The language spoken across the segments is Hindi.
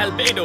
Albedo.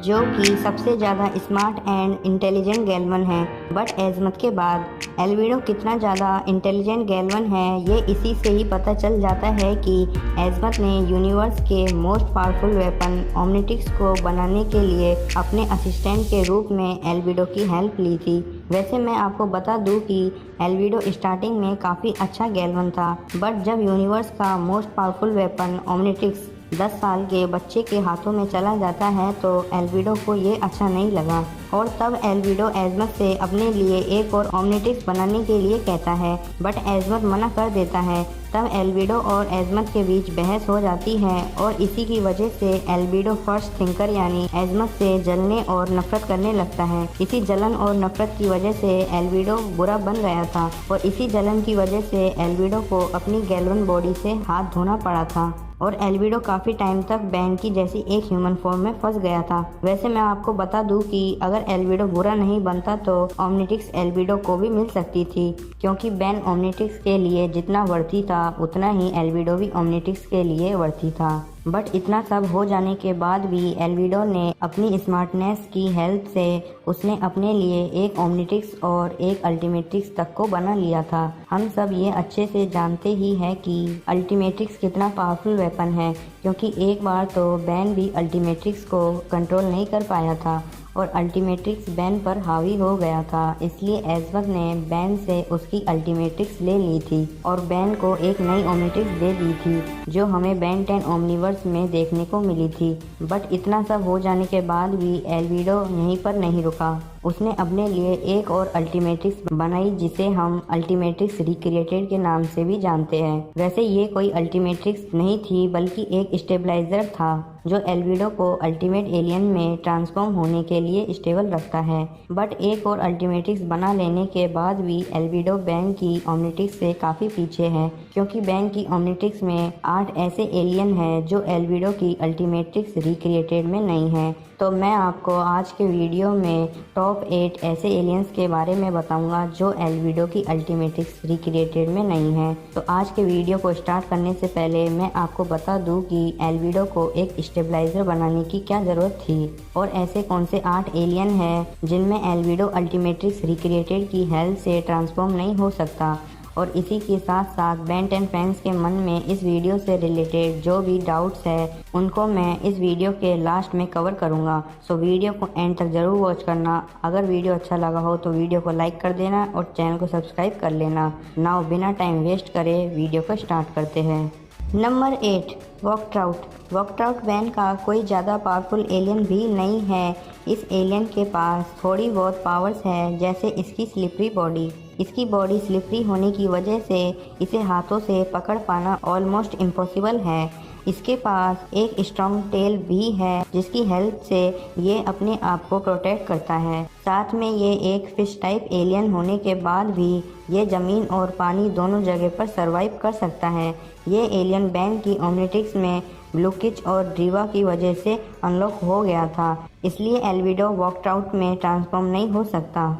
जो कि सबसे ज़्यादा स्मार्ट एंड इंटेलिजेंट गैल्वन है। बट एज़मथ के बाद एल्बिडो कितना ज़्यादा इंटेलिजेंट गैल्वन है ये इसी से ही पता चल जाता है कि एज़मथ ने यूनिवर्स के मोस्ट पावरफुल वेपन ओमनिट्रिक्स को बनाने के लिए अपने असिस्टेंट के रूप में एल्बिडो की हेल्प ली थी। वैसे मैं आपको बता दूं कि एल्बिडो स्टार्टिंग में काफ़ी अच्छा गैल्वन था, बट जब यूनिवर्स का मोस्ट पावरफुल वेपन ओमनिट्रिक्स 10 साल के बच्चे के हाथों में चला जाता है तो एल्बिडो को ये अच्छा नहीं लगा और तब एल्बिडो एज़मथ से अपने लिए एक और ओमनिट्रिक्स बनाने के लिए कहता है, बट एज़मथ मना कर देता है। तब एल्बिडो और एज़मथ के बीच बहस हो जाती है और इसी की वजह से एल्बिडो फर्स्ट थिंकर यानी एज़मथ से जलने और नफरत करने लगता है। इसी जलन और नफरत की वजह से एल्बिडो बुरा बन गया था और इसी जलन की वजह से एल्बिडो को अपनी गैल्वन बॉडी से हाथ धोना पड़ा था और एल्बिडो काफ़ी टाइम तक बैन की जैसी एक ह्यूमन फॉर्म में फंस गया था। वैसे मैं आपको बता दूं कि अगर एल्बिडो बुरा नहीं बनता तो ओमनिट्रिक्स एल्बिडो को भी मिल सकती थी, क्योंकि बैन ओमनिट्रिक्स के लिए जितना वर्थी था उतना ही एल्बिडो भी ओमनिट्रिक्स के लिए वर्थी था। बट इतना सब हो जाने के बाद भी एल्बिडो ने अपनी स्मार्टनेस की हेल्प से उसने अपने लिए एक ओमनिट्रिक्स और एक अल्टीमेट्रिक्स तक को बना लिया था। हम सब ये अच्छे से जानते ही हैं कि अल्टीमेट्रिक्स कितना पावरफुल वेपन है, क्योंकि एक बार तो बैन भी अल्टीमेट्रिक्स को कंट्रोल नहीं कर पाया था और अल्टीमेट्रिक्स बैन पर हावी हो गया था। इसलिए एज़मथ ने बैन से उसकी अल्टीमेट्रिक्स ले ली थी और बैन को एक नई ओमनिट्रिक्स दे दी थी जो हमें बैन 10 ओमनिवर्स में देखने को मिली थी। बट इतना सब हो जाने के बाद भी एल्बिडो यहीं पर नहीं रुका, उसने अपने लिए एक और अल्टीमेट्रिक्स बनाई जिसे हम अल्टीमेट्रिक्स रिक्रिएटेड के नाम से भी जानते हैं। वैसे ये कोई अल्टीमेट्रिक्स नहीं थी बल्कि एक स्टेबलाइजर था जो एल्बिडो को अल्टीमेट एलियन में ट्रांसफॉर्म होने के लिए स्टेबल रखता है। बट एक और अल्टीमेट्रिक्स बना लेने के बाद भी एल्बिडो बैन की ओमनिट्रिक्स से काफ़ी पीछे है, क्योंकि बैन की ओमनिट्रिक्स में 8 ऐसे एलियन हैं जो एल्बिडो की अल्टीमेट्रिक्स रिक्रिएटेड में नहीं है। तो मैं आपको आज के वीडियो में टॉप 8 ऐसे एलियंस के बारे में बताऊंगा जो एल्बिडो की अल्टीमेट्रिक्स रिक्रिएटेड में नहीं है। तो आज के वीडियो को स्टार्ट करने से पहले मैं आपको बता दूं कि एल्बिडो को एक स्टेबलाइजर बनाने की क्या ज़रूरत थी और ऐसे कौन से 8 एलियन हैं जिनमें एल्बिडो अल्टीमेट्रिक्स रिक्रिएटेड की हेल्प से ट्रांसफॉर्म नहीं हो सकता। और इसी के साथ साथ बैन 10 फैंस के मन में इस वीडियो से रिलेटेड जो भी डाउट्स है उनको मैं इस वीडियो के लास्ट में कवर करूंगा। सो वीडियो को एंड तक ज़रूर वॉच करना। अगर वीडियो अच्छा लगा हो तो वीडियो को लाइक कर देना और चैनल को सब्सक्राइब कर लेना। नाउ बिना टाइम वेस्ट करे वीडियो को स्टार्ट करते हैं। नंबर 8 वॉकट्राउट। वॉकट्राउट बैन का कोई ज़्यादा पावरफुल एलियन भी नहीं है। इस एलियन के पास थोड़ी बहुत पावर्स है, जैसे इसकी स्लिपरी बॉडी। इसकी बॉडी स्लिपरी होने की वजह से इसे हाथों से पकड़ पाना ऑलमोस्ट इम्पॉसिबल है। इसके पास एक स्ट्रॉन्ग टेल भी है जिसकी हेल्प से ये अपने आप को प्रोटेक्ट करता है। साथ में ये एक फिश टाइप एलियन होने के बाद भी ये ज़मीन और पानी दोनों जगह पर सरवाइव कर सकता है। ये एलियन बैन की ओमनिट्रिक्स में ब्लूकिच और ड्रीवा की वजह से अनलॉक हो गया था, इसलिए एल्बिडो वॉकट्राउट में ट्रांसफॉर्म नहीं हो सकता।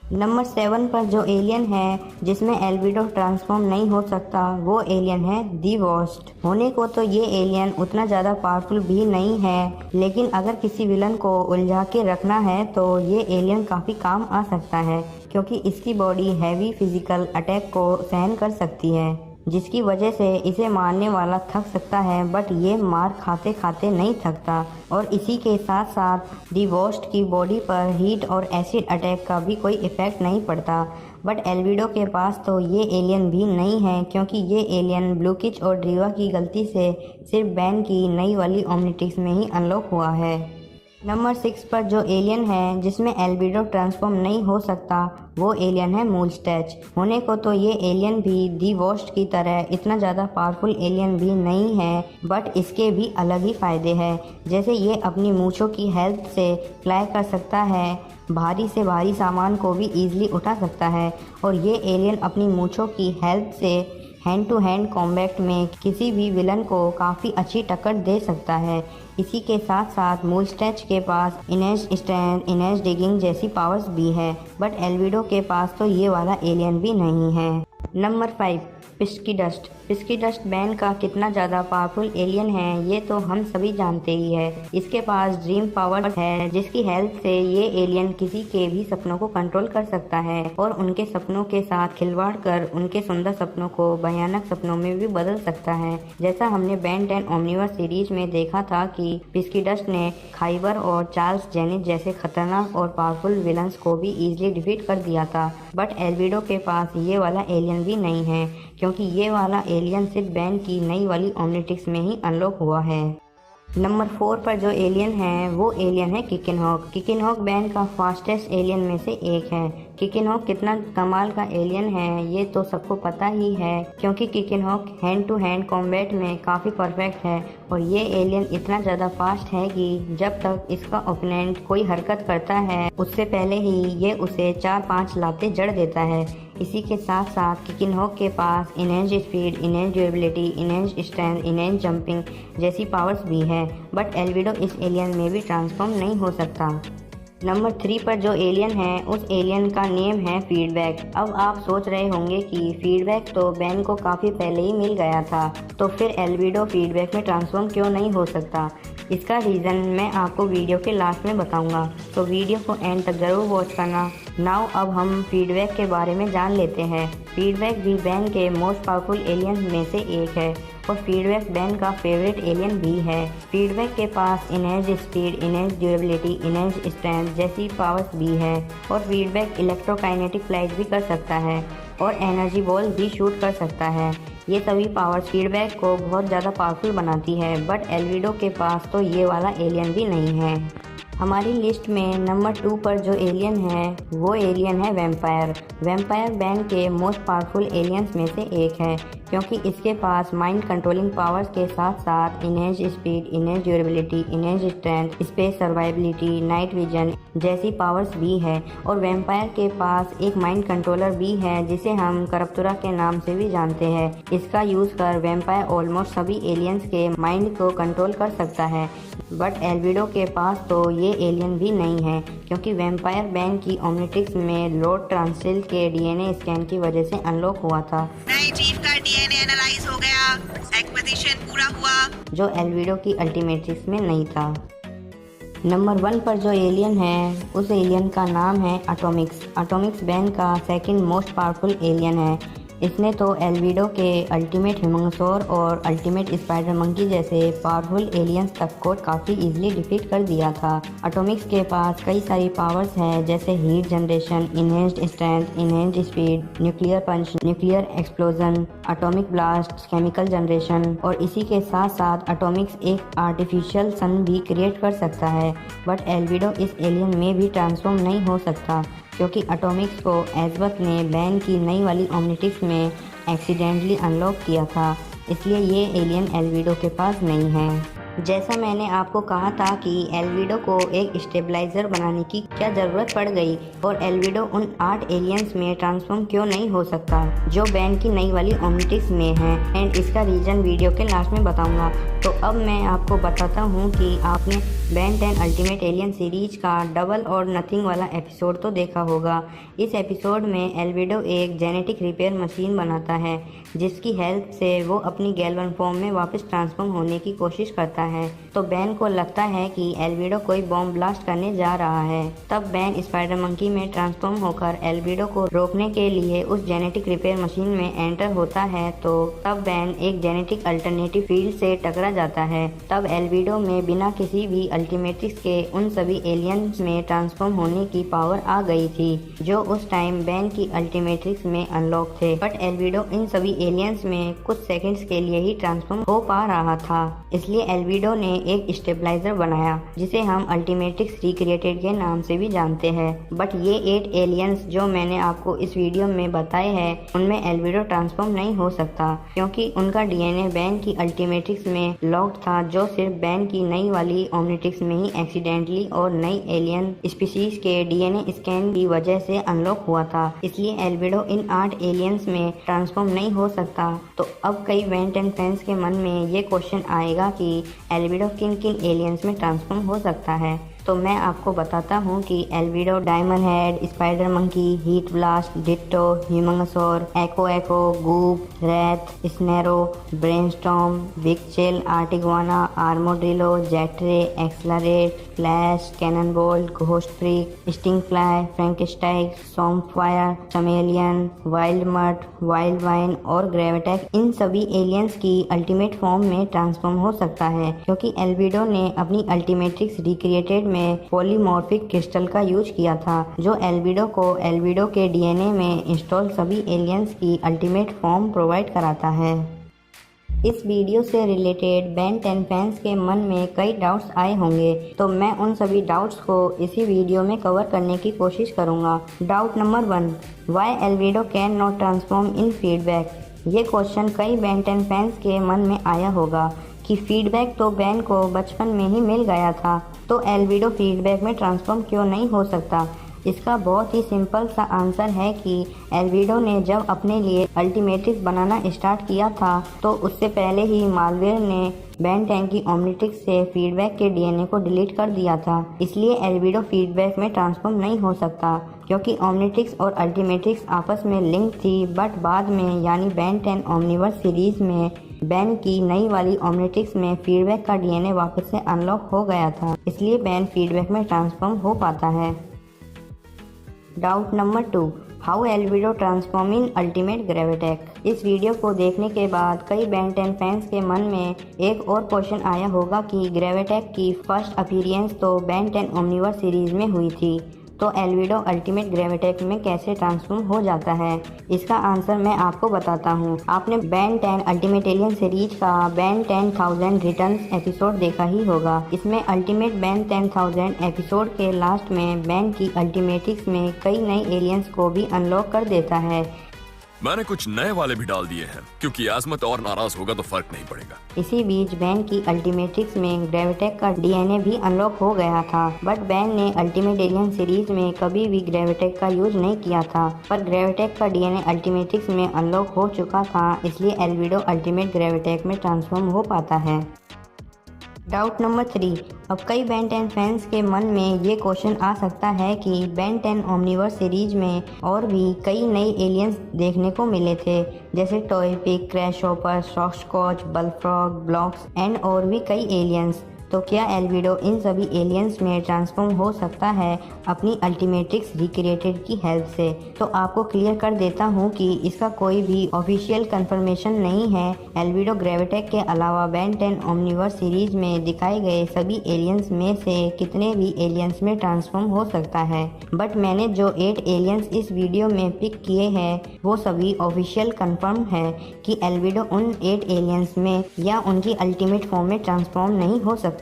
नंबर 7 पर जो एलियन है जिसमें एल्बिडो ट्रांसफॉर्म नहीं हो सकता वो एलियन है दी वॉस्ट। होने को तो ये एलियन उतना ज़्यादा पावरफुल भी नहीं है, लेकिन अगर किसी विलन को उलझा के रखना है तो ये एलियन काफ़ी काम आ सकता है, क्योंकि इसकी बॉडी हैवी फिजिकल अटैक को सहन कर सकती है, जिसकी वजह से इसे मारने वाला थक सकता है बट ये मार खाते खाते नहीं थकता। और इसी के साथ साथ दी वॉस्ट की बॉडी पर हीट और एसिड अटैक का भी कोई इफ़ेक्ट नहीं पड़ता। बट एल्बिडो के पास तो ये एलियन भी नहीं है, क्योंकि ये एलियन ब्लूकिच और ड्रीवा की गलती से सिर्फ बैन की नई वाली ओमनिट्रिक्स में ही अनलॉक हुआ है। नंबर 6 पर जो एलियन है जिसमें एल्बिडो ट्रांसफॉर्म नहीं हो सकता वो एलियन है मूलस्टैच। होने को तो ये एलियन भी दी वॉस्ट की तरह इतना ज़्यादा पावरफुल एलियन भी नहीं है, बट इसके भी अलग ही फ़ायदे हैं। जैसे ये अपनी मूंछों की हेल्प से फ्लाई कर सकता है, भारी से भारी सामान को भी ईजिली उठा सकता है और ये एलियन अपनी मूंछों की हेल्प से हैंड टू हैंड कॉम्बैट में किसी भी विलन को काफ़ी अच्छी टक्कर दे सकता है। इसी के साथ साथ मूलस्टैच के पास इनेज स्ट्रेंथ, इनेज डिगिंग जैसी पावर्स भी है, बट एल्बिडो के पास तो ये वाला एलियन भी नहीं है। Number 5 pesky dust. Pesky dust Ben का कितना ज़्यादा पावरफुल एलियन है ये तो हम सभी जानते ही है। इसके पास ड्रीम पावर है जिसकी हेल्प से ये एलियन किसी के भी सपनों को कंट्रोल कर सकता है और उनके सपनों के साथ खिलवाड़ कर उनके सुंदर सपनों को भयानक सपनों में भी बदल सकता है। जैसा हमने बेन 10 ओमनिवर्स सीरीज में देखा था कि पिस्की डस्ट ने खाइबर और चार्ल्स जेनिथ जैसे खतरनाक और पावरफुल विलन्स को भी इजीली डिफीट कर दिया था। बट एल्विडो के पास ये वाला एलियन भी नहीं है क्योंकि ये वाला एलियन सिर्फ बैन की नई वाली ओमनिट्रिक्स में ही अनलॉक हुआ है। नंबर 4 पर जो एलियन है वो एलियन है किकिनहॉक। किकिनहॉक बैन का फास्टेस्ट एलियन में से एक है। किकिनहॉक कितना कमाल का एलियन है ये तो सबको पता ही है क्योंकि किकिनहॉक हैंड टू हैंड कॉम्बैट में काफ़ी परफेक्ट है और ये एलियन इतना ज़्यादा फास्ट है कि जब तक इसका ओपोनेंट कोई हरकत करता है उससे पहले ही ये उसे 4-5 लाते जड़ देता है। इसी के साथ साथ किकिनहॉक के पास enhance speed, enhance durability, enhance strength, enhance jumping जैसी पावर्स भी है। बट एल्विडो इस एलियन में भी ट्रांसफॉर्म नहीं हो सकता। नंबर 3 पर जो एलियन है उस एलियन का नेम है फीडबैक। अब आप सोच रहे होंगे कि फीडबैक तो बैन को काफ़ी पहले ही मिल गया था तो फिर एल्विडो फीडबैक में ट्रांसफॉर्म क्यों नहीं हो सकता। इसका रीज़न मैं आपको वीडियो के लास्ट में बताऊंगा तो वीडियो को एंड तक ज़रूर वॉच करना। नाउ अब हम फीडबैक के बारे में जान लेते हैं। फीडबैक भी बैन के मोस्ट पावरफुल एलियन में से एक है और फीडबैक बैन का फेवरेट एलियन भी है। फीडबैक के पास enhance speed, enhance durability, enhance strength जैसी पावर्स भी है और फीडबैक इलेक्ट्रोकाइनेटिक फ्लाइट भी कर सकता है और एनर्जी बॉल भी शूट कर सकता है। ये सभी पावर्स फीडबैक को बहुत ज़्यादा पावरफुल बनाती है बट एल्विडो के पास तो ये वाला एलियन भी नहीं है। हमारी लिस्ट में नंबर 2 पर जो एलियन है वो एलियन है वैम्पायर। वैम्पायर बैन के मोस्ट पावरफुल एलियंस में से एक है क्योंकि इसके पास माइंड कंट्रोलिंग पावर्स के साथ साथ enhance speed, enhance durability, enhance strength, space survivability, night vision जैसी पावर्स भी है और वैम्पायर के पास एक माइंड कंट्रोलर भी है जिसे हम करप्तुरा के नाम से भी जानते हैं। इसका यूज़ कर वैम्पायर ऑलमोस्ट सभी एलियंस के माइंड को कंट्रोल कर सकता है बट एल्विडो के पास तो ये एलियन भी नहीं है क्योंकि वैम्पायर बैन की ओमनिट्रिक्स में लॉर्ड ट्रांसिल के डीएनए स्कैन की वजह से अनलॉक हुआ था। नए चीफ का डीएनए एनालाइज हो गया, एक्विजिशन पूरा हुआ जो एल्विडो की अल्टीमेट्रिक्स में नहीं था। नंबर 1 पर जो एलियन है उस एलियन का नाम है एटॉमिक्स। एटॉमिक्स बैन का सेकंड मोस्ट पावरफुल एलियन है। इसने तो एल्विडो के अल्टीमेट ह्यूमंगसौर और अल्टीमेट स्पाइडर मंकी जैसे पावरफुल एलियंस तक को काफ़ी इजीली डिफीट कर दिया था। एटॉमिक्स के पास कई सारी पावर्स हैं जैसे heat generation, enhanced strength, enhanced speed, nuclear punch, nuclear explosion, atomic blast, chemical generation और इसी के साथ साथ एटॉमिक्स एक आर्टिफिशियल सन भी क्रिएट कर सकता है बट एल्विडो इस एलियन में भी ट्रांसफॉर्म नहीं हो सकता क्योंकि एटॉमिक्स को एज़बथ ने बैन की नई वाली ओमनिट्रिक्स में एक्सीडेंटली अनलॉक किया था, इसलिए ये एलियन एल्विडो के पास नहीं है। जैसा मैंने आपको कहा था कि एल्विडो को एक स्टेबलाइज़र बनाने की क्या ज़रूरत पड़ गई और एल्विडो उन 8 एलियंस में ट्रांसफॉर्म क्यों नहीं हो सकता जो बैन की नई वाली ओमनिट्रिक्स में है एंड इसका रीज़न वीडियो के लास्ट में बताऊंगा। तो अब मैं आपको बताता हूं कि आपने बैन 10 अल्टीमेट एलियन सीरीज का डबल और नथिंग वाला एपिसोड तो देखा होगा। इस एपिसोड में एल्विडो एक जेनेटिक रिपेयर मशीन बनाता है जिसकी हेल्प से वो अपनी गैल्वन फॉर्म में वापस ट्रांसफॉर्म होने की कोशिश करता है। तो बैन को लगता है कि एल्विडो कोई बॉम्ब ब्लास्ट करने जा रहा है। तब बैन स्पाइडर मंकी में ट्रांसफॉर्म होकर एल्विडो को रोकने के लिए उस जेनेटिक रिपेयर मशीन में एंटर होता है तो तब बैन एक जेनेटिक अल्टरनेटिव फील्ड से टकरा जाता है। तब एल्विडो में बिना किसी भी अल्टीमेट्रिक्स के उन सभी एलियंस में ट्रांसफॉर्म होने की पावर आ गई थी जो उस टाइम बैन की अल्टीमेट्रिक्स में अनलॉक थे। बट एल्विडो इन सभी एलियंस में कुछ सेकंड्स के लिए ही ट्रांसफॉर्म हो पा रहा था, इसलिए एल्विडो ने एक स्टेबलाइजर बनाया जिसे हम अल्टीमेट्रिक्स रिक्रिएटेड के नाम से भी जानते हैं। बट ये 8 एलियंस जो मैंने आपको इस वीडियो में बताए हैं उनमें एल्विडो ट्रांसफॉर्म नहीं हो सकता क्योंकि उनका डीएनए बैन की अल्टीमेट्रिक्स में लॉक्ड था जो सिर्फ बैन की नई वाली ओमनिट्रिक्स में ही एक्सीडेंटली और नई एलियन स्पीशीज के डीएनए स्कैन की वजह से अनलॉक हुआ था, इसलिए एल्विडो इन 8 एलियंस में ट्रांसफॉर्म नहीं हो सकता। तो अब कई वेंट एंड फैंस के मन में ये क्वेश्चन आएगा कि एल्विडो किन किन एलियंस में ट्रांसफॉर्म हो सकता है। तो मैं आपको बताता हूँ कि Albedo, Diamondhead, Spidermonkey, Heatblast, Ditto, Humungousaur, Echo, Goop, Rath, Snareoh, Brainstorm, Big Chill, Arctiguana, Armodrillo, Jetray, XLR8, Flash, Cannonbolt, Ghostfreak, Stinkfly, Frankenstrike, Swampfire, Chamalien, Wildmutt, Wildvine और ग्रेविटेक इन सभी एलियंस की अल्टीमेट फॉर्म में ट्रांसफॉर्म हो सकता है, क्योंकि एल्विडो ने अपनी अल्टीमेट्रिक्स रिक्रिएटेड में पॉलीमॉर्फिक क्रिस्टल का यूज किया था, जो एल्विडो को एल्विडो के डीएनए में इंस्टॉल सभी एलियंस की अल्टीमेट फॉर्म प्रोवाइड कराता है। इस वीडियो से रिलेटेड बेन 10 फैंस के मन में कई डाउट्स आए होंगे, तो मैं उन सभी डाउट्स को इसी वीडियो में कवर करने की कोशिश करूंगा। Doubt number 1, why Albedo can not transform in Feedback. ये क्वेश्चन कई बेन 10 फैंस के मन में आया होगा कि फीडबैक तो बेन को बचपन में ही मिल गया था, तो एल्विडो फीडबैक में ट्रांसफॉर्म क्यों नहीं हो सकता। इसका बहुत ही सिंपल सा आंसर है कि एल्विडो ने जब अपने लिए अल्टीमेट्रिक्स बनाना स्टार्ट किया था, तो उससे पहले ही मालवेयर ने बेन 10 की ओमनिट्रिक्स से फीडबैक के डीएनए को डिलीट कर दिया था। इसलिए एल्विडो फीडबैक में ट्रांसफॉर्म नहीं हो सकता, क्योंकि ओमनिट्रिक्स और अल्टीमेट्रिक्स आपस में लिंक थी, बट बाद में यानी बेन 10 ओमनिवर्स सीरीज में बेन की नई वाली ओमनिट्रिक्स में फीडबैक का डीएनए वापस से अनलॉक हो गया था, इसलिए बेन फीडबैक में ट्रांसफॉर्म हो पाता है। Doubt number 2, how Albedo transform in Ultimate Gravattack. इस वीडियो को देखने के बाद कई बेन 10 फैंस के मन में एक और क्वेश्चन आया होगा कि ग्रेविटेक की फर्स्ट अपीयरेंस तो बेन 10 ओमनिवर्स सीरीज में हुई थी, तो एल्विडो अल्टीमेट ग्रेविटेक में कैसे ट्रांसफॉर्म हो जाता है। इसका आंसर मैं आपको बताता हूँ। आपने बेन 10 अल्टीमेट एलियन सीरीज का बेन 10,000 रिटर्न्स एपिसोड देखा ही होगा। इसमें अल्टीमेट बेन 10,000 एपिसोड के लास्ट में बेन की अल्टीमेटिक्स में कई नए एलियंस को भी अनलॉक कर देता है। मैंने कुछ नए वाले भी डाल दिए हैं, क्योंकि आजमत और नाराज होगा तो फर्क नहीं पड़ेगा। इसी बीच बेन की अल्टीमेट्रिक्स में ग्रेविटेक का डीएनए भी अनलॉक हो गया था, बट बेन ने अल्टीमेट एलियन सीरीज में कभी भी ग्रेविटेक का यूज नहीं किया था, पर ग्रेविटेक का डीएनए अल्टीमेट्रिक्स में अनलॉक हो चुका था, इसलिए एल्विडो अल्टीमेट ग्रेविटेक में ट्रांसफॉर्म हो पाता है। डाउट नंबर 3, अब कई बेन 10 फैंस के मन में ये क्वेश्चन आ सकता है कि बेन 10 ओमनिवर्स सीरीज में और भी कई नए एलियंस देखने को मिले थे, जैसे टॉय पिग, क्रैशहॉपर, शॉकस्कॉच, बलफ्रॉग, ब्लॉक्स एंड और भी कई एलियंस। तो क्या एल्विडो इन सभी एलियंस में ट्रांसफॉर्म हो सकता है अपनी अल्टीमेट्रिक्स रिक्रिएटेड की हेल्प से? तो आपको क्लियर कर देता हूँ कि इसका कोई भी ऑफिशियल कंफर्मेशन नहीं है। एल्विडो ग्रेविटेक के अलावा बेन 10 ओमनिवर्स सीरीज में दिखाए गए सभी एलियंस में से कितने भी एलियंस में ट्रांसफॉर्म हो सकता है, बट मैंने जो 8 एलियंस इस वीडियो में पिक किए हैं वो सभी ऑफिशियल कंफर्म है कि एल्विडो उन 8 एलियंस में या उनकी अल्टीमेट फॉर्म में ट्रांसफॉर्म नहीं हो सकता।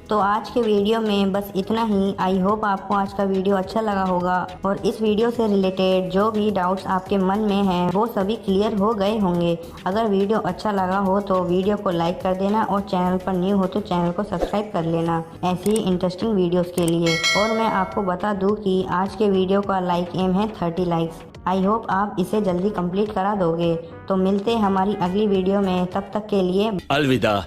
तो आज के वीडियो में बस इतना ही। आई होप आपको आज का वीडियो अच्छा लगा होगा और इस वीडियो से रिलेटेड जो भी डाउट्स आपके मन में हैं वो सभी क्लियर हो गए होंगे। अगर वीडियो अच्छा लगा हो तो वीडियो को लाइक कर देना और चैनल पर न्यू हो तो चैनल को सब्सक्राइब कर लेना ऐसी ही इंटरेस्टिंग वीडियोस के लिए। और मैं आपको बता दूं कि आज के वीडियो का लाइक एम है 30 लाइक्स। आई होप आप इसे जल्दी कंप्लीट करा दोगे। तो मिलते हैं हमारी अगली वीडियो में, तब तक के लिए अलविदा।